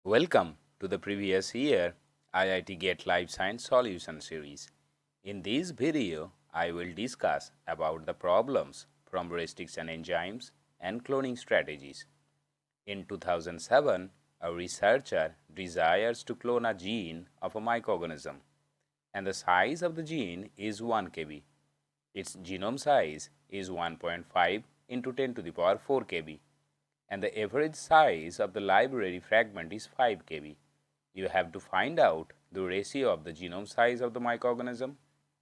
Welcome to the previous year IIT GATE Life Science Solution series. In this video, I will discuss about the problems from restriction enzymes and cloning strategies. In 2007, a researcher desires to clone a gene of a microorganism, and the size of the gene is 1 kb. Its genome size is 1.5 into 10 to the power 4 kb, and the average size of the library fragment is 5 kb. You have to find out the ratio of the genome size of the microorganism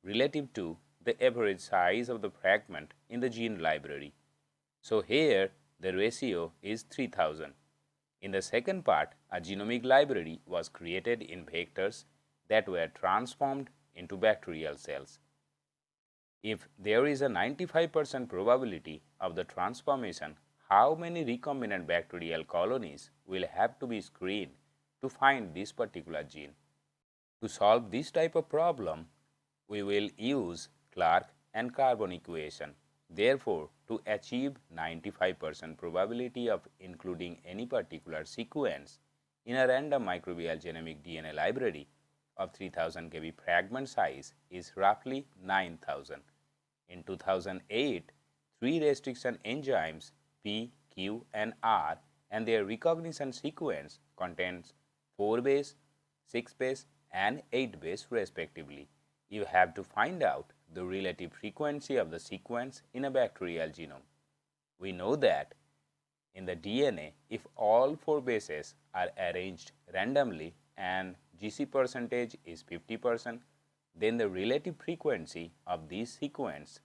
relative to the average size of the fragment in the gene library. So here the ratio is 3000. In the second part, a genomic library was created in vectors that were transformed into bacterial cells. If there is a 95% probability of the transformation, how many recombinant bacterial colonies will have to be screened to find this particular gene? To solve this type of problem, we will use Clark and Carbon equation. Therefore, to achieve 95% probability of including any particular sequence in a random microbial genomic DNA library of 3000 kb fragment size is roughly 9000. In 2008, three restriction enzymes P, Q, and R and their recognition sequence contains 4 base, 6 base, and 8 base respectively. You have to find out the relative frequency of the sequence in a bacterial genome. We know that in the DNA, if all 4 bases are arranged randomly and GC percentage is 50%, then the relative frequency of this sequence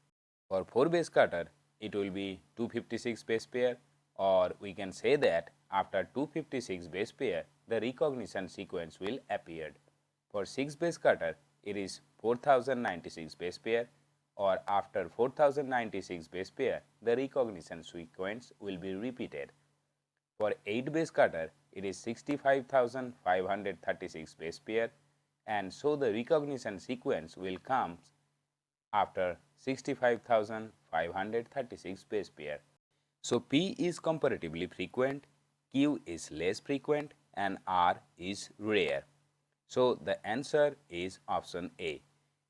for 4 base cutter, it will be 256 base pair, or we can say that after 256 base pair, the recognition sequence will appear. For 6 base cutter, it is 4096 base pair, or after 4096 base pair, the recognition sequence will be repeated. For 8 base cutter, it is 65536 base pair, and so the recognition sequence will come after 65,536 base pair. So P is comparatively frequent, Q is less frequent, and R is rare. So the answer is option A.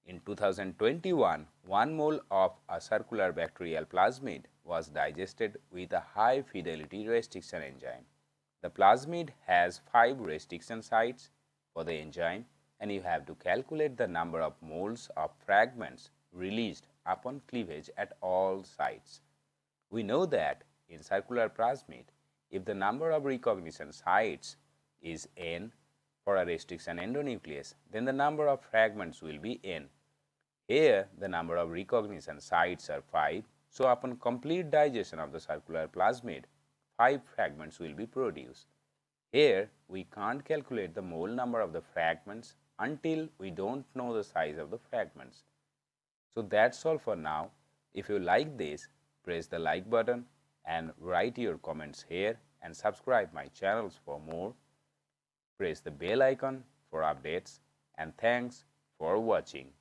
In 2021, 1 mole of a circular bacterial plasmid was digested with a high fidelity restriction enzyme. The plasmid has 5 restriction sites for the enzyme, and you have to calculate the number of moles of fragments released upon cleavage at all sites. We know that in circular plasmid, if the number of recognition sites is n for a restriction endonuclease, then the number of fragments will be n. Here, the number of recognition sites are 5, so upon complete digestion of the circular plasmid, 5 fragments will be produced. Here, we can't calculate the mole number of the fragments until we don't know the size of the fragments. So that's all for now. If you like this, press the like button and write your comments here and subscribe my channels for more. Press the bell icon for updates, and thanks for watching.